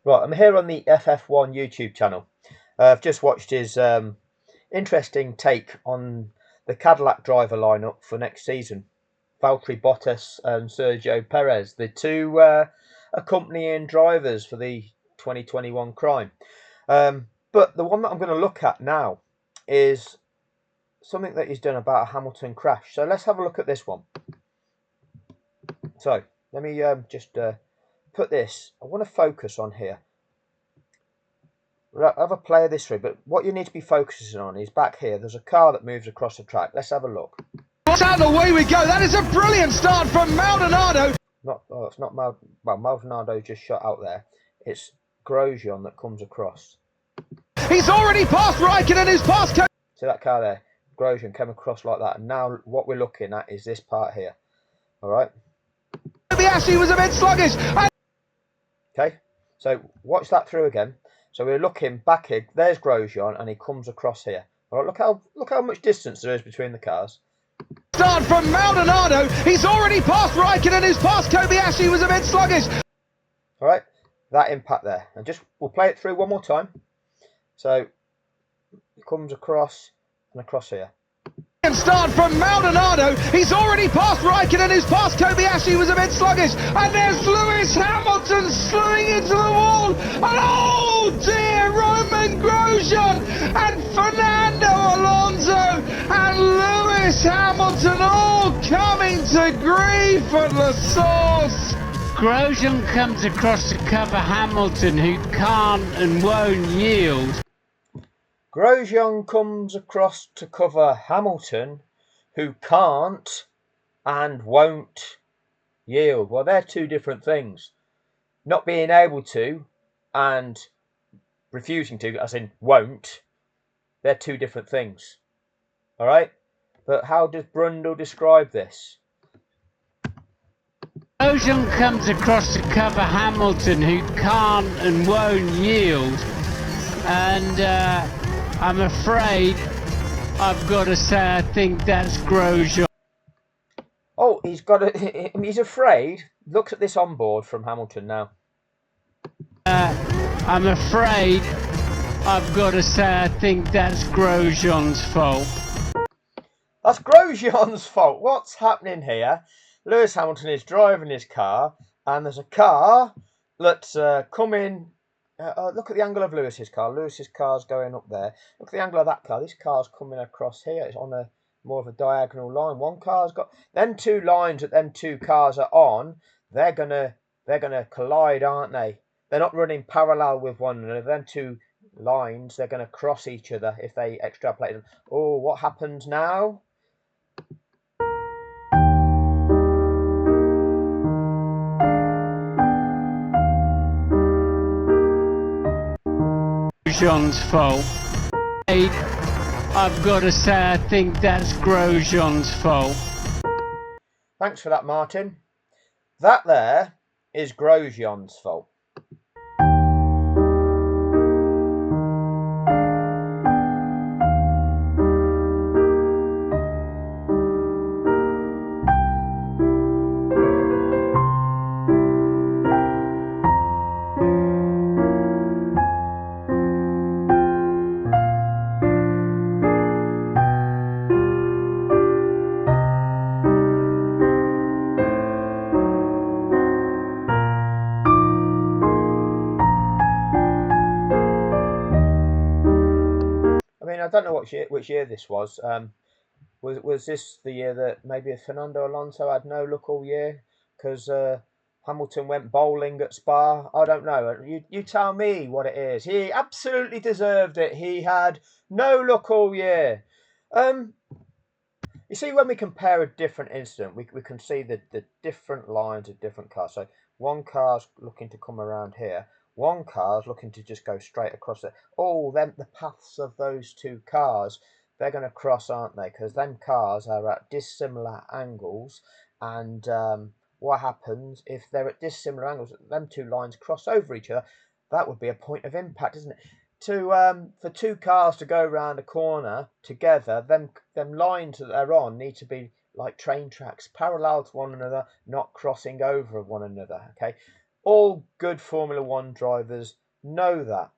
Right, I'm here on the FF1 YouTube channel. I've just watched his interesting take on the Cadillac driver lineup for next season. Valtteri Bottas and Sergio Perez, the two accompanying drivers for the 2021 crime. But the one that I'm going to look at now is something that he's done about a Hamilton crash. So let's have a look at this one. So let me just put this. I want to focus on here. Have a play of this through, but what you need to be focusing on is back here. There's a car that moves across the track. Let's have a look. And away we go. That is a brilliant start from Maldonado. It's not Maldonado just shot out there. It's Grosjean that comes across. He's already passed Raikkonen, who's passed. See that car there? Grosjean came across like that. And now what we're looking at is this part here. All right. Kobayashi was a bit sluggish. Okay. So watch that through again. So we're looking back here. There's Grosjean, and he comes across here. All right. Look how much distance there is between the cars. Start from Maldonado. He's already passed Raikkonen, who's passed Kobayashi, was a bit sluggish. All right. That impact there, and we'll play it through one more time. So it comes across and across here. Start from Maldonado. He's already passed Raikkonen, who's passed Kobayashi, was a bit sluggish. And there's Lewis Hamilton slowing into the wall. And oh dear, Roman Grosjean and Fernando Alonso and Lewis Hamilton all coming to grief at the source. Grosjean comes across to cover Hamilton, who can't and won't yield. Grosjean comes across to cover Hamilton, who can't and won't yield. Well, they're two different things. Not being able to and refusing to, as in won't, they're two different things. All right? But how does Brundle describe this? Grosjean comes across to cover Hamilton, who can't and won't yield. And I'm afraid I've got to say I think that's Grosjean. Oh, he's afraid. Look at this onboard from Hamilton now. I'm afraid I've got to say I think that's Grosjean's fault. That's Grosjean's fault. What's happening here? Lewis Hamilton is driving his car, and there's a car that's coming. Look at the angle of Lewis's car. Lewis's car's going up there. Look at the angle of that car. This car's coming across here. It's on a more of a diagonal line. One car's got them two lines that them two cars are on. They're gonna collide, aren't they? They're not running parallel with one another. Them two lines, they're gonna cross each other if they extrapolate them. Oh, what happens now? Grosjean's fault. I've got to say I think that's Grosjean's fault. Thanks for that, Martin. That there is Grosjean's fault. I don't know which year this was. Was this the year that maybe Fernando Alonso had no luck all year because Hamilton went bowling at Spa? I don't know. You tell me what it is. He absolutely deserved it. He had no luck all year. You see, when we compare a different incident, we can see the different lines of different cars. So one car's looking to come around here. One car's looking to just go straight across it. Oh, then the paths of those two cars, they're going to cross, aren't they? Because them cars are at dissimilar angles. And what happens if they're at dissimilar angles? Them two lines cross over each other. That would be a point of impact, isn't it? For two cars to go around a corner together, them lines that they're on need to be like train tracks, parallel to one another, not crossing over one another. Okay, All good Formula One drivers know that.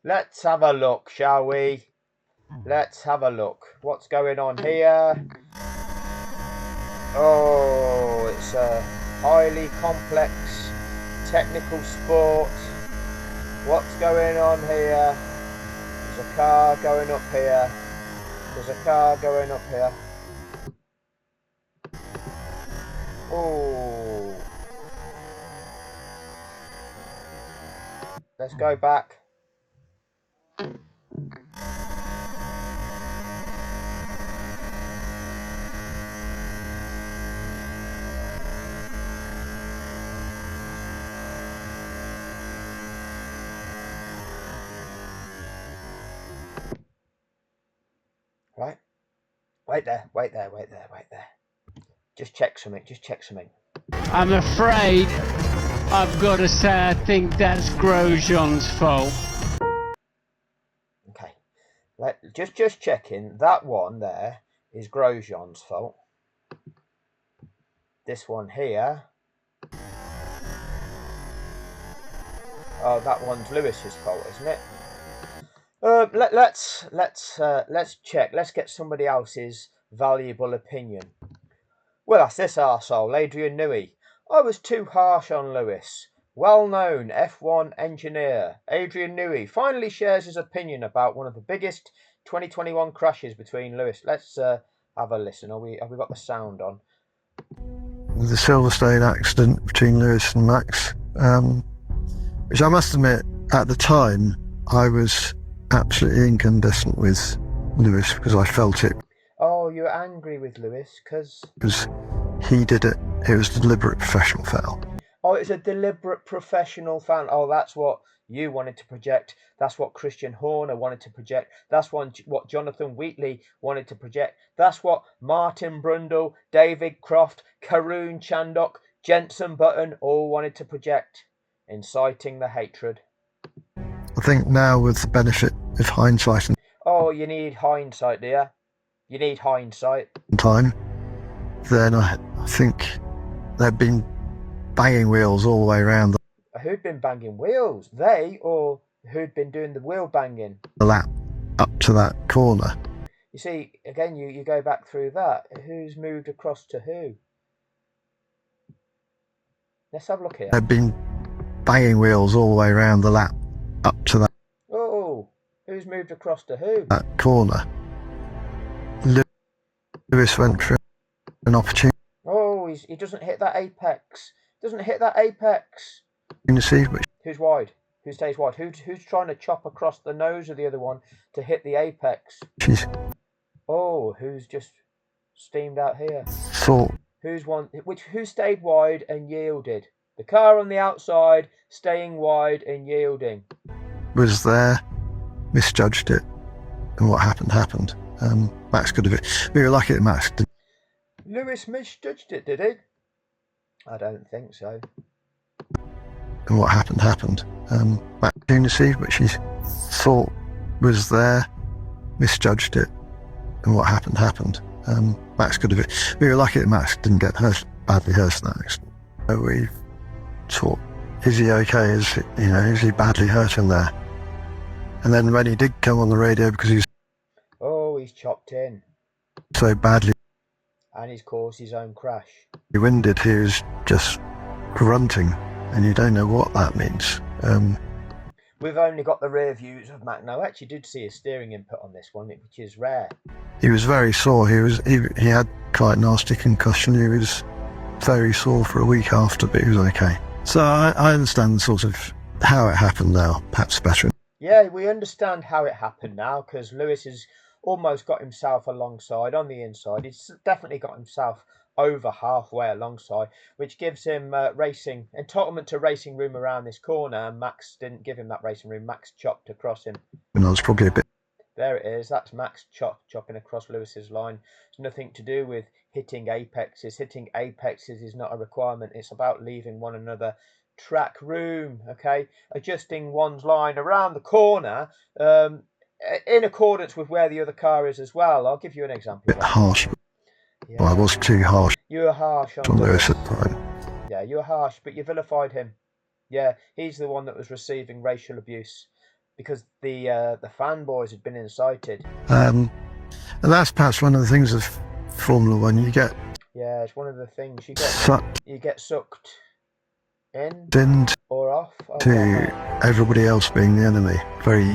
Let's have a look, shall we? Let's have a look. What's going on here? Oh, it's a highly complex technical sport. What's going on here? There's a car going up here. There's a car going up here. Oh. Let's go back. Right. Wait there. Just check something. I'm afraid I've got to say I think that's Grosjean's fault. Okay. Just checking. That one there is Grosjean's fault. This one here. Oh, that one's Lewis's fault, isn't it? Let's check. Let's get somebody else's valuable opinion. Well, that's this arsehole, Adrian Newey. I was too harsh on Lewis. Well-known F1 engineer Adrian Newey finally shares his opinion about one of the biggest 2021 crashes between Lewis. Let's have a listen. Have we got the sound on? The Silverstone accident between Lewis and Max, which I must admit, at the time, I was absolutely incandescent with Lewis because I felt it. Oh, you're angry with Lewis because he did it. It was a deliberate professional foul. Oh, it's a deliberate professional foul. Oh, that's what you wanted to project. That's what Christian Horner wanted to project. That's what Jonathan Wheatley wanted to project. That's what Martin Brundle, David Croft, Karun Chandok, Jenson Button all wanted to project, inciting the hatred. I think now, with the benefit of hindsight and oh, you need hindsight, do you? You need hindsight. Time. Then I think they've been banging wheels all the way around Who'd been banging wheels? They, or who'd been doing the wheel banging? the lap up to that corner. You see, again, you go back through that. Who's moved across to who? Let's have a look here. They've been banging wheels all the way around the lap up to that Oh, who's moved across to who? corner. Lewis went for an opportunity, Oh, he doesn't hit that apex. Doesn't hit that apex. but Who's wide? Who stays wide? Who's trying to chop across the nose of the other one to hit the apex? she's Oh, who's just steamed out here? thought Who stayed wide and yielded? The car on the outside staying wide and yielding. was there, misjudged it, and what happened. Max could have. We were lucky that Max did. Lewis misjudged it, did he? I don't think so. And what happened. Max opportunity, but she thought was there, misjudged it, and what happened. Max could have. We were lucky that Max didn't get badly hurt in that accident. We thought, is he okay? Is he badly hurt in there? And then when he did come on the radio, because he's chopped in so badly and he's caused his own crash. Winded, he was just grunting, and you don't know what that means. We've only got the rear views of Mac now. I actually did see a steering input on this one, which is rare. He was very sore. He had quite nasty concussion. He was very sore for a week after, but he was okay. So I understand sort of how it happened now, perhaps better. Yeah, we understand how it happened now, because Lewis has almost got himself alongside on the inside. He's definitely got himself over halfway alongside, which gives him entitlement to racing room around this corner, and Max didn't give him that racing room. Max chopped across him. And I was probably a bit. There it is. That's Max chopping across Lewis's line. It's nothing to do with hitting apexes. Hitting apexes is not a requirement. It's about leaving one another track room, okay? Adjusting one's line around the corner in accordance with where the other car is as well. I'll give you an example. A bit harsh. Yeah. Well, I was too harsh You were harsh on Lewis at the time. Yeah, Yeah, you're harsh, but you vilified him. Yeah, he's the one that was receiving racial abuse because the fanboys had been incited. And that's perhaps one of the things of Formula One. You get Yeah, it's one of the things sucked you get sucked in into or off. Oh, God. everybody else being the enemy. Very.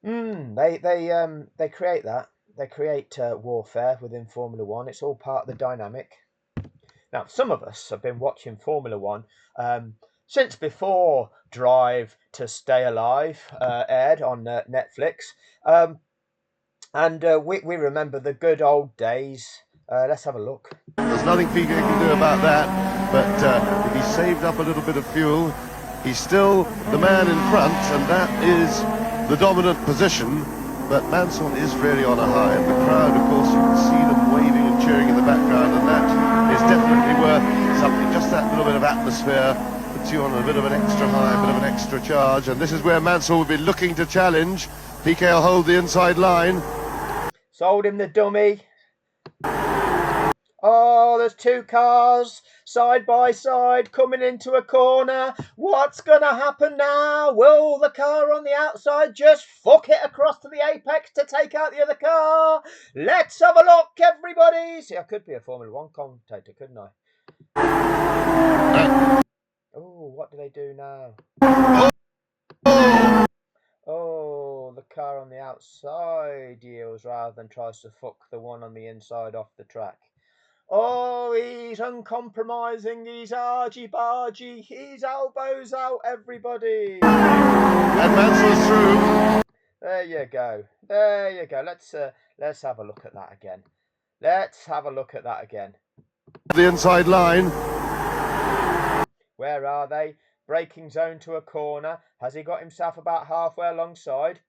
They create that. They create warfare within Formula One. It's all part of the dynamic. Now, some of us have been watching Formula One since before Drive to Stay Alive aired on Netflix. And we remember the good old days. Let's have a look. There's nothing Piquet can do about that, but if he saved up a little bit of fuel, he's still the man in front, and that is the dominant position. But Mansell is really on a high, and the crowd, of course, you can see them waving and cheering in the background, and that is definitely worth something. Just that little bit of atmosphere puts you on a bit of an extra high, a bit of an extra charge, and this is where Mansell will be looking to challenge. Piquet will hold the inside line. Sold him the dummy. Oh, there's two cars side by side coming into a corner. What's going to happen now? Will the car on the outside just fuck it across to the apex to take out the other car? Let's have a look, everybody. See, I could be a Formula One commentator, couldn't I? Oh, what do they do now? Oh, the car on the outside yields rather than tries to fuck the one on the inside off the track. Oh, he's uncompromising, he's argy-bargy, he's elbows out, everybody. And Mansell's through. There you go. There you go. Let's have a look at that again. Let's have a look at that again. The inside line. Where are they? Braking zone to a corner. Has he got himself about halfway alongside?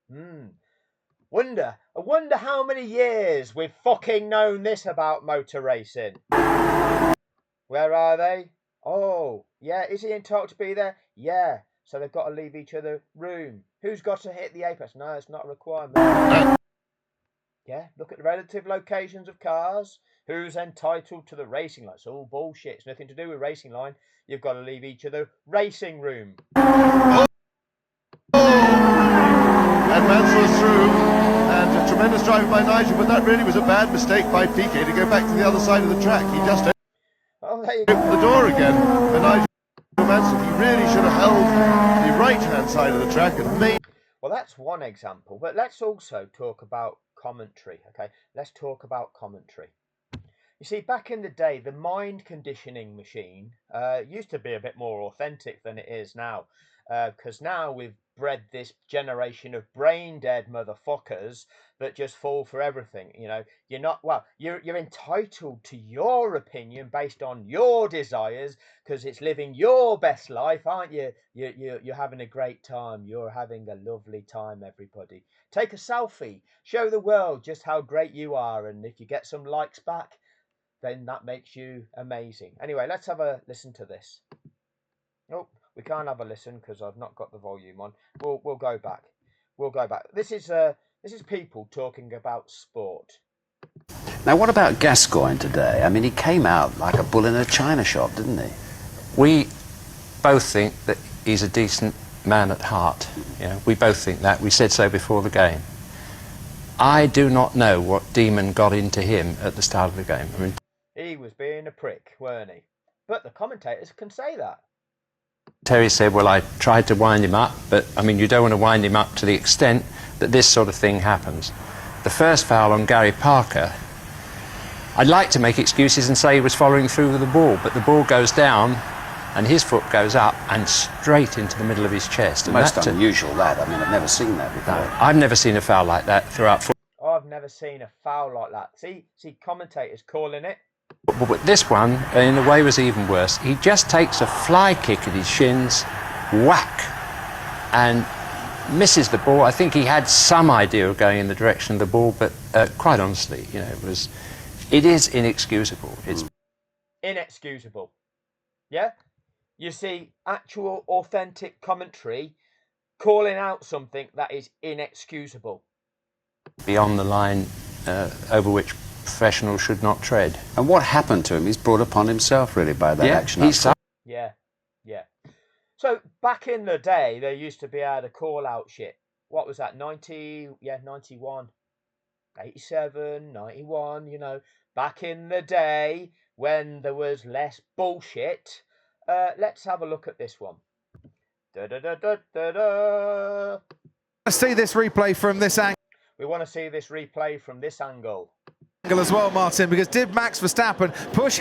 I wonder how many years we've fucking known this about motor racing. Where are they? Oh, yeah, is he entitled to be there? Yeah, so they've got to leave each other room. Who's got to hit the apex? No, it's not a requirement. Yeah, look at the relative locations of cars. Who's entitled to the racing line? It's all bullshit. It's nothing to do with racing line. You've got to leave each other racing room. And Mansell's through, and a tremendous driving by Nigel, but that really was a bad mistake by Piquet to go back to the other side of the track. He just opened the door again for Nigel Mansell. He really should have held the right-hand side of the track and made... Well, that's one example, but let's also talk about commentary, okay? Let's talk about commentary. You see, back in the day, the mind conditioning machine used to be a bit more authentic than it is now, because now we've bred this generation of brain dead motherfuckers that just fall for everything. You know, you're entitled to your opinion based on your desires because it's living your best life, aren't you? You're having a great time. You're having a lovely time, everybody. Take a selfie, show the world just how great you are, and if you get some likes back, then that makes you amazing. Anyway, let's have a listen to this. Nope. We can't have a listen because I've not got the volume on. We'll go back. We'll go back. This is people talking about sport. Now, what about Gascoigne today? I mean, he came out like a bull in a china shop, didn't he? We both think that he's a decent man at heart. You know, we both think that. We said so before the game. I do not know what demon got into him at the start of the game. I mean, he was being a prick, weren't he? But the commentators can say that. Terry said, well, I tried to wind him up, but, I mean, you don't want to wind him up to the extent that this sort of thing happens. The first foul on Gary Parker, I'd like to make excuses and say he was following through with the ball, but the ball goes down and his foot goes up and straight into the middle of his chest. And most unusual, that. I mean, I've never seen that before. No, I've never seen a foul like that throughout football. I've never seen a foul like that. See commentators calling it. But this one, in a way, was even worse. He just takes a fly kick at his shins, whack, and misses the ball. I think he had some idea of going in the direction of the ball, but quite honestly, you know, it is inexcusable. It's inexcusable. Yeah? You see actual authentic commentary calling out something that is inexcusable. Beyond the line over which professionals should not tread. And what happened to him? He's brought upon himself, really, by that action. Yeah, yeah. So back in the day, they used to be able to call out shit. What was that? 90, yeah, 91, 87, 91, you know, back in the day when there was less bullshit. Let's have a look at this one. Da, da, da, da, da, da. Let's see this replay from this angle We want to see this replay from this angle. as well, Martin, because did Max Verstappen push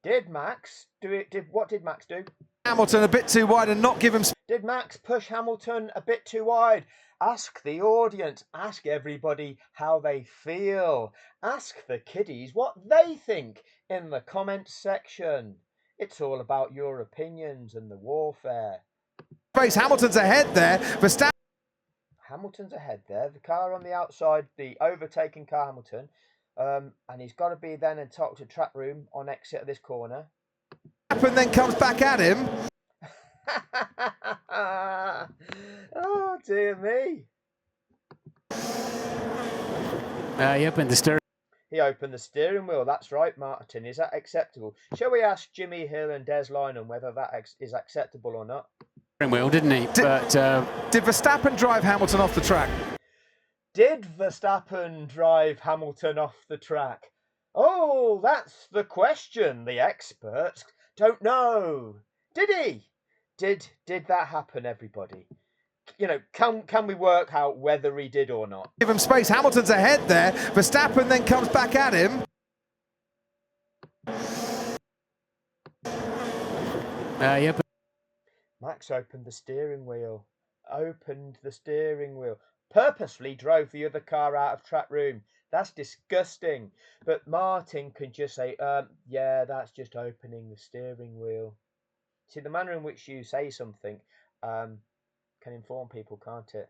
Did Max do it? What did Max do? Hamilton a bit too wide and not give him Did Max push Hamilton a bit too wide? Ask the audience, ask everybody how they feel. Ask the kiddies what they think in the comments section. It's all about your opinions and the warfare. space? Hamilton's ahead there. Verstappen. Hamilton's ahead there. The car on the outside, the overtaking car, Hamilton. And he's got to be then and talk to track room on exit of this corner. Then comes back at him. Oh, dear me. He opened the steering. He opened the steering wheel. That's right, Martin. Is that acceptable? Shall we ask Jimmy Hill and Des Lynam whether that is acceptable or not? Wheel, didn't he? Did Verstappen drive Hamilton off the track? Did Verstappen drive Hamilton off the track? Oh, that's the question. The experts don't know. Did he? Did that happen, everybody? You know, can we work out whether he did or not? Give him space. Hamilton's ahead there. Verstappen then comes back at him. Max opened the steering wheel. Purposely drove the other car out of track room. That's disgusting. But Martin can just say, yeah, that's just opening the steering wheel. See, the manner in which you say something can inform people, can't it?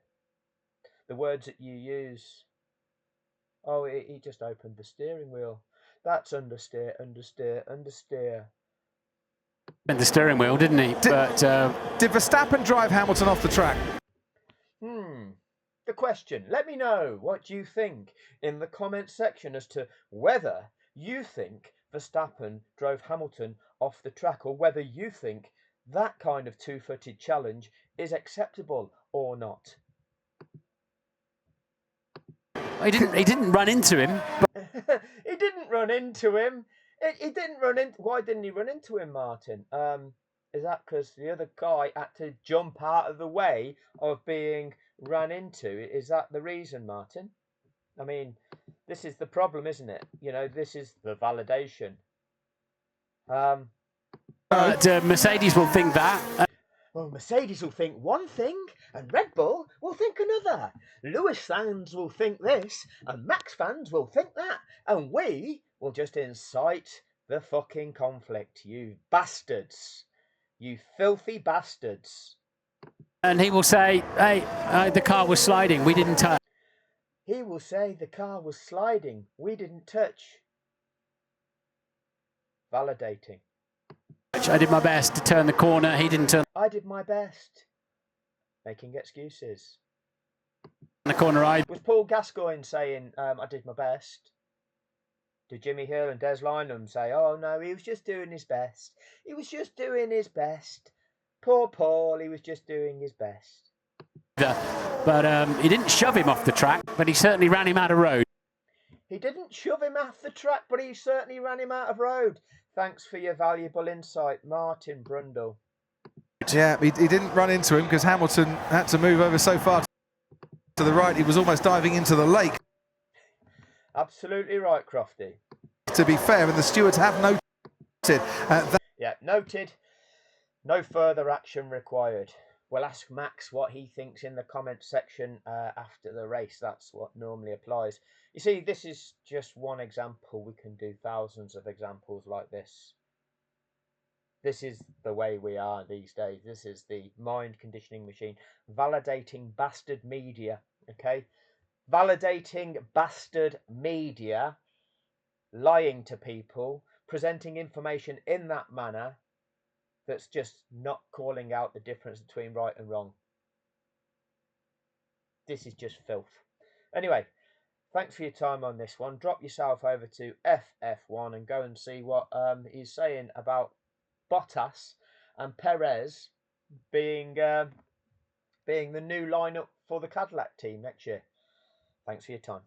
The words that you use. Oh, he just opened the steering wheel. That's understeer. In the steering wheel, didn't he? Did Verstappen drive Hamilton off the track? The question. Let me know what you think in the comment section as to whether you think Verstappen drove Hamilton off the track, or whether you think that kind of two-footed challenge is acceptable or not. He didn't run into him. He didn't run into him. He didn't run in. Why didn't he run into him, Martin? Is that because the other guy had to jump out of the way of being ran into? Is that the reason, Martin? I mean, this is the problem, isn't it? You know, this is the validation. Mercedes will think that. Well, Mercedes will think one thing, and Red Bull will think another. Lewis fans will think this, and Max fans will think that, and we will just incite the fucking conflict, you bastards. You filthy bastards. And he will say, hey, the car was sliding, we didn't touch. He will say the car was sliding, we didn't touch. Validating. I did my best to turn the corner, he didn't turn I did my best. Making excuses. the corner either. Was Paul Gascoigne saying, I did my best? Did Jimmy Hill and Des Lynam say, oh no, he was just doing his best. He was just doing his best. Poor Paul, he was just doing his best. But he didn't shove him off the track, but he certainly ran him out of road. He didn't shove him off the track, but he certainly ran him out of road. Thanks for your valuable insight, Martin Brundle. Yeah, he didn't run into him because Hamilton had to move over so far to the right. He was almost diving into the lake. Absolutely right, Crofty. To be fair, and the stewards have noted that. Yeah, noted. No further action required. We'll ask Max what he thinks in the comment section after the race. That's what normally applies. You see, this is just one example. We can do thousands of examples like this. This is the way we are these days. This is the mind conditioning machine. Validating bastard media, okay? Validating bastard media, lying to people, presenting information in that manner that's just not calling out the difference between right and wrong. This is just filth. Anyway, thanks for your time on this one. Drop yourself over to FF1 and go and see what he's saying about Bottas and Perez being the new lineup for the Cadillac team next year. Thanks for your time.